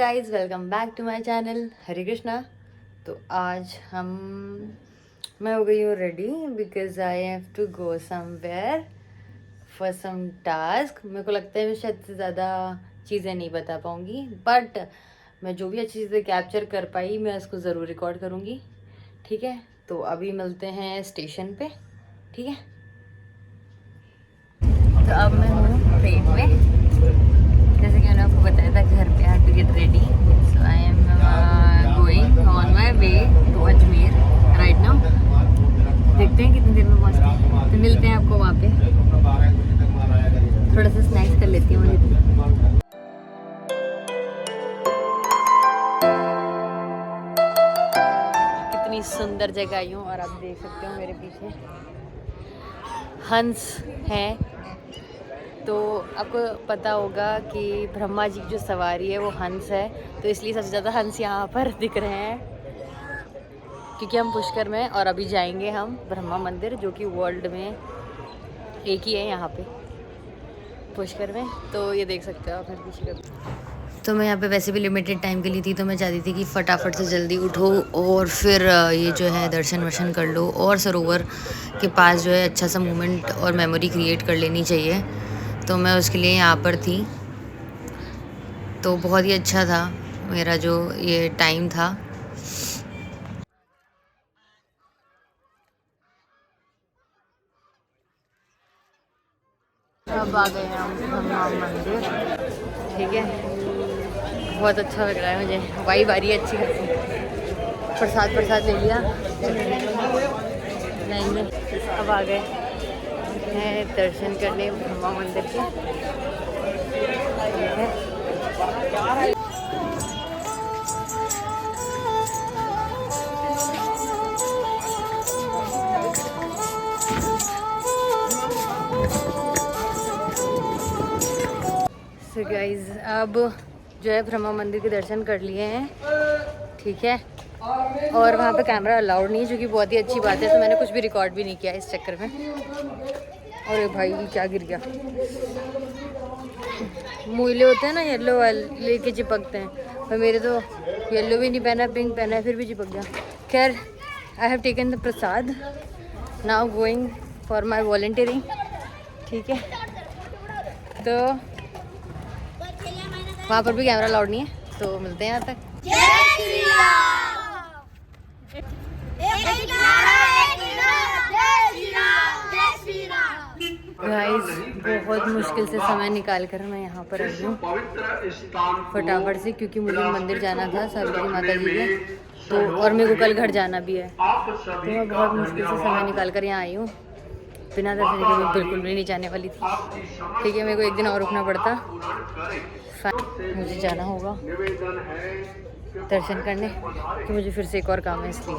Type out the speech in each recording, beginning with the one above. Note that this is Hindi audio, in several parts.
Guys, welcome back to my channel Hare Krishna. तो आज मैं हो गई हूँ ready because I have to go somewhere for some task. मेरे को लगता है मैं शायद से ज़्यादा चीज़ें नहीं बता पाऊँगी, बट मैं जो भी अच्छी चीज़ें कैप्चर कर पाई मैं उसको ज़रूर रिकॉर्ड करूँगी। ठीक है, तो अभी मिलते हैं स्टेशन पे। ठीक है, तो अब मैं हूँ ट्रेन में। जैसे कि मैंने आपको बताया था घर पे have to get ready, so I am going on my way to Ajmer right now. देखते हैं कितनी देर में पहुँचते हैं, तो मिलते हैं आपको वहाँ पे। थोड़ा सा स्नैक्स कर लेती हूँ मुझे। कितनी सुंदर जगह आई हूँ और आप देख सकते हो मेरे पीछे हंस है। तो आपको पता होगा कि ब्रह्मा जी की जो सवारी है वो हंस है, तो इसलिए सबसे ज़्यादा हंस यहाँ पर दिख रहे हैं क्योंकि हम पुष्कर में और अभी जाएंगे हम ब्रह्मा मंदिर, जो कि वर्ल्ड में एक ही है यहाँ पे पुष्कर में। तो ये देख सकते हो आप मेरे पीछे का। तो मैं यहाँ पे वैसे भी लिमिटेड टाइम के लिए थी, तो मैं चाहती थी कि फटाफट से जल्दी उठो और फिर ये जो है दर्शन वर्शन कर लो और सरोवर के पास जो है अच्छा सा मोमेंट और मेमोरी क्रिएट कर लेनी चाहिए। तो मैं उसके लिए यहाँ पर थी, तो बहुत ही अच्छा था मेरा जो ये टाइम था। अब आ गए हम ब्रह्मा मंदिर। ठीक है, बहुत अच्छा लग रहा है मुझे, वाइब आ रही है अच्छी खासी। प्रसाद ले लिया लाइन में। अब आ गए हैं दर्शन करने ब्रह्मा मंदिर के। ठीक है, सो गाइज अब जो है ब्रह्मा मंदिर के दर्शन कर लिए हैं। ठीक है, और वहाँ पे कैमरा अलाउड नहीं है, जो कि बहुत ही अच्छी बात है, तो मैंने कुछ भी रिकॉर्ड भी नहीं किया इस चक्कर में। अरे भाई क्या गिर गया। मूले होते हैं ना येलो वाले, लेके चिपकते हैं, और मेरे तो येलो भी नहीं पहना, पिंक पहना है, फिर भी चिपक गया। खैर, I have taken the Prasad, now going for my volunteering. ठीक है, तो वहाँ पर भी कैमरा अलाउड नहीं है, तो मिलते हैं यहाँ तक। गाइस, बहुत मुश्किल से समय निकाल कर मैं यहाँ पर आई हूँ फटाफट से, क्योंकि मुझे मंदिर जाना था सावित्री माता जी के, तो और मेरे को कल घर जाना भी है। तो मैं बहुत मुश्किल से समय निकाल कर यहाँ आई हूँ। बिना दर्शन के मैं बिल्कुल भी नहीं जाने वाली थी। ठीक है, मेरे को एक दिन और रुकना पड़ता, मुझे जाना होगा दर्शन करने, कि मुझे फिर से एक और काम है इसलिए।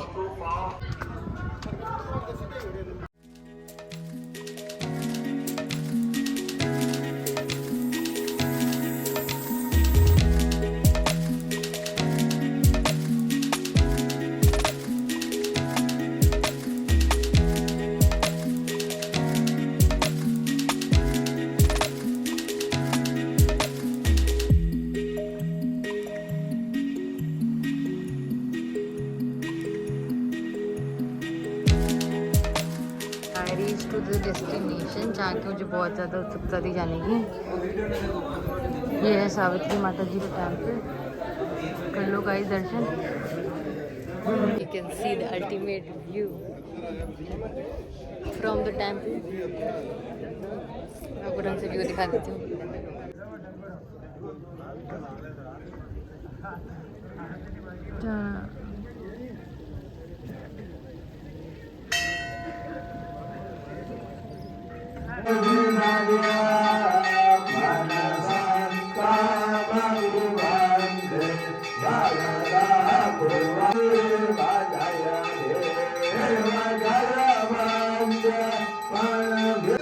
टू द डेस्टिनेशन, जहाँ की मुझे बहुत ज़्यादा उत्सुकता थी जाने की। ये है सावित्री माता जी का टेम्पल। कर लो गाइस दर्शन। You can see the ultimate view from the temple. आपको ढंग से व्यू दिखा देती हूँ।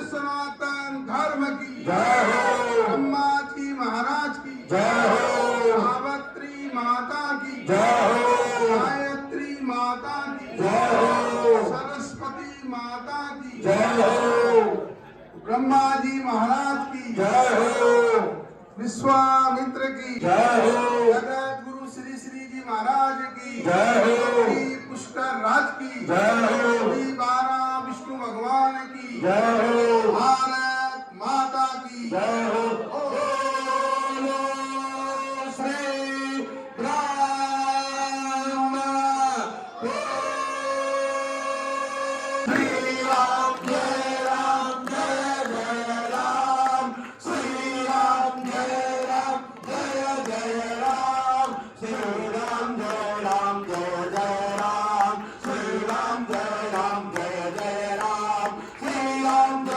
सनातन धर्म की जय हो, ब्रह्मा जी महाराज की जय हो, सावित्री माता की जय हो, गायत्री माता की जय हो, सरस्वती माता की जय हो, ब्रह्मा जी महाराज की जय हो, विश्वामित्र की जय हो, जगत जय हो। श्री पुष्कर राज की जय हो। श्री 12 विष्णु भगवान की जय हो। भारत माता की जय हो। बोलो श्री राम। श्री राम जय राम जय जय राम। श्री राम जय राम जय जय राम। श्री राम जय राम जय जय राम। श्री राम जय राम जय जय राम। श्री राम जय राम जय जय राम। श्री राम जय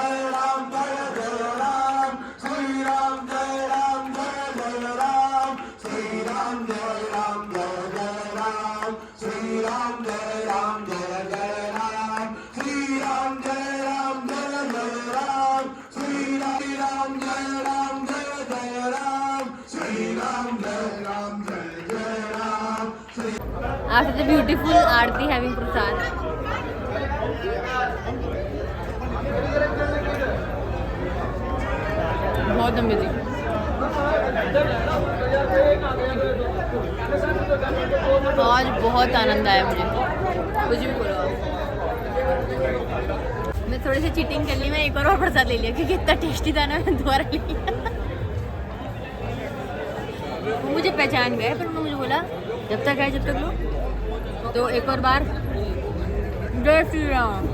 राम जय जय राम। श्री राम जय राम जय जय राम। श्री राम जय राम जय जय राम। श्री राम जय राम जय जय राम। श्री राम जय राम जय जय राम। श्री राम जय राम जय जय Ram. After the beautiful Aarti having prasad. बहुत अमेजिंग। आज बहुत आनंद आया मुझे, कुछ भी बोलो आप। मैं थोड़ी सी चीटिंग कर ली, मैं एक और प्रसाद ले लिया क्योंकि इतना टेस्टी था ना, मैं दोबारा ले लिया। वो मुझे पहचान गए पर उन्होंने मुझे बोला जब तक है जब तक लो, तो एक और बार जय श्री राम।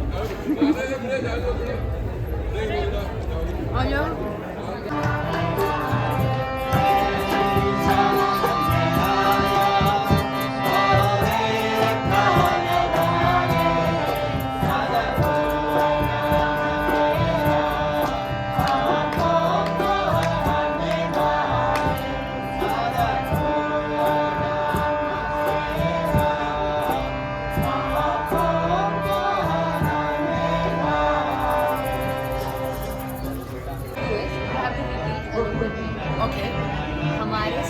आ जाओ। ओके। हमारे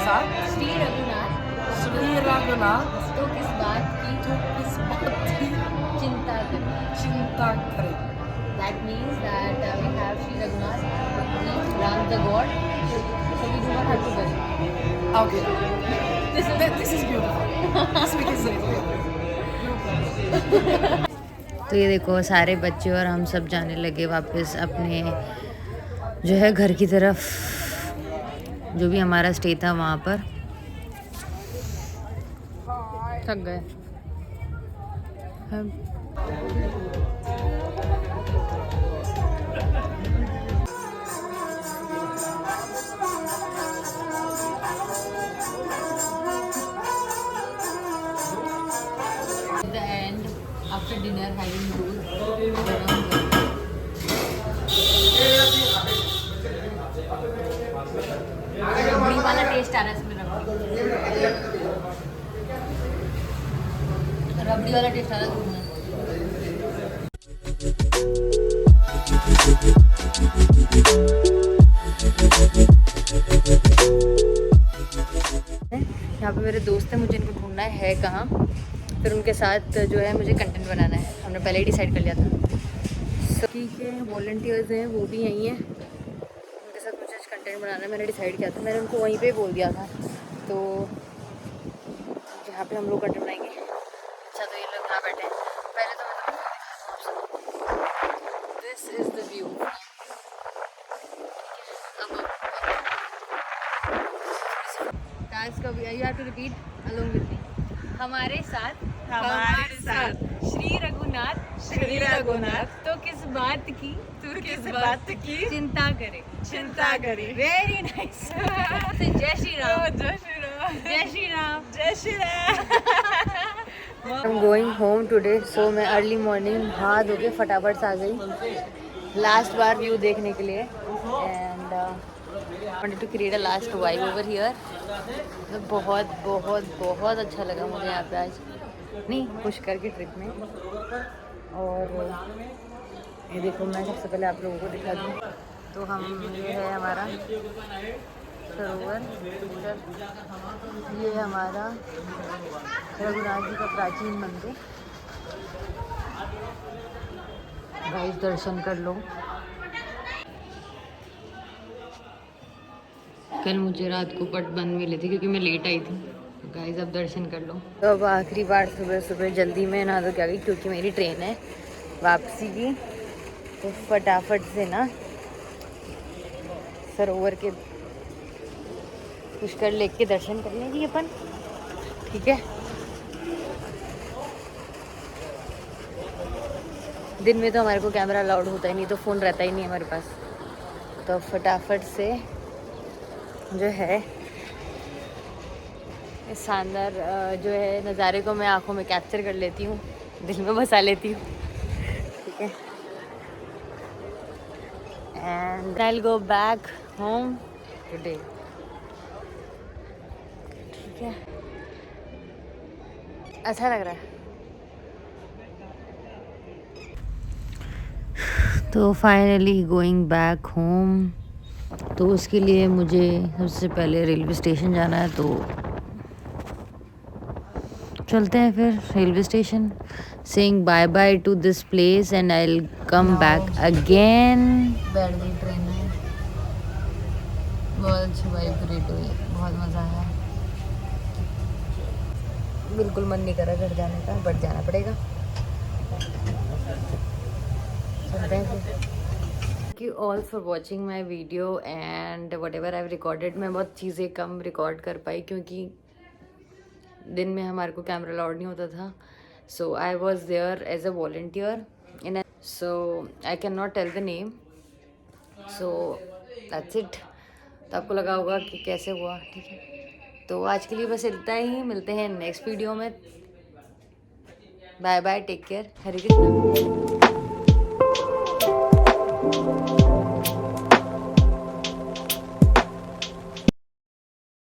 साथ श्री रघुनाथ तो किस बात की चिंता करें। चिंता करें। That means that we have Sri Raghunath, Ram the God, so we do not have to worry. Okay. This is beautiful. This we can say. तो ये देखो सारे बच्चे और हम सब जाने लगे वापस अपने जो है घर की तरफ, जो भी हमारा स्टे था वहाँ पर। थक गए हम। The end after dinner having दूध रबड़ी वाला टेस्ट आ रहा है इसमें, रबड़ी वाला टेस्ट आ रहा है दूध में। यहाँ पे मेरे दोस्त हैं, मुझे इनको ढूंढना है कहाँ, फिर उनके साथ जो है मुझे कंटेंट बनाना है। हमने पहले ही डिसाइड कर लिया था। ठीक है, वॉलंटियर्स हैं वो भी यहीं हैं, उनके साथ मुझे कंटेंट बनाना है। मैंने डिसाइड किया था, मैंने उनको वहीं पे बोल दिया था, तो जहाँ पे हम लोग कंटेंट बनाएंगे। अच्छा तो ये लोग यहाँ बैठे हैं। पहले तो this is the view. Task you have to repeat along with me. हमारे साथ श्री रघुनाथ तो किस बात की चिंता करे। Very nice. जय Shri Ram. I'm going home today, so मैं अर्ली मॉर्निंग नहा धो के फटाफट से आ गई लास्ट बार व्यू देखने के लिए। And wanted to create a last vibe over here. बहुत बहुत बहुत अच्छा लगा मुझे यहाँ पे आज, नहीं पुष्कर की ट्रिप में। और ये देखो, मैं सबसे पहले आप लोगों को दिखा दूँ तो हम ये है हमारा सरोवर, ये है हमारा रघुनाथ जी का प्राचीन मंदिर। गाइस दर्शन कर लो। कल मुझे रात को पट बंद मिले थे क्योंकि मैं लेट आई थी, तो गाइस अब दर्शन कर लो। तो अब आखिरी बार सुबह सुबह जल्दी में नहा धो के आ गई क्योंकि मेरी ट्रेन है वापसी की। तो फटाफट से ना सरोवर के पुष्कर लेक के दर्शन कर लेंगे अपन, ठीक है। दिन में तो हमारे को कैमरा अलाउड होता ही नहीं, तो फ़ोन रहता ही नहीं हमारे पास। तो फटाफट से जो है इस शानदार जो है नज़ारे को मैं आंखों में कैप्चर कर लेती हूँ, दिल में बसा लेती हूँ, ठीक है। And I will go back home today, ठीक है। अच्छा लग रहा है। तो फाइनली गोइंग बैक होम। तो उसके लिए मुझे सबसे पहले रेलवे स्टेशन जाना है, तो चलते हैं फिर railway station. Saying bye bye to this place and I will come back again. बैठ गई ट्रेन में, बहुत अच्छी वाइब्रेट हुई, बहुत मज़ा आया। बिल्कुल मन नहीं कर रहा घर जाने का, बट जाना पड़ेगा। चलते हैं फिर। Thank you all for watching my video and whatever I've recorded, मैं बहुत चीज़ें कम रिकॉर्ड कर पाई क्योंकि दिन में हमारे को कैमरा अलाउड नहीं होता था। So I was there as a volunteer in, so I can not tell the name, so that's it. तो आपको लगा होगा कि कैसे हुआ, ठीक है। तो आज के लिए बस इतना ही, मिलते हैं नेक्स्ट वीडियो में। बाय बाय, टेक केयर, हरे कृष्णा।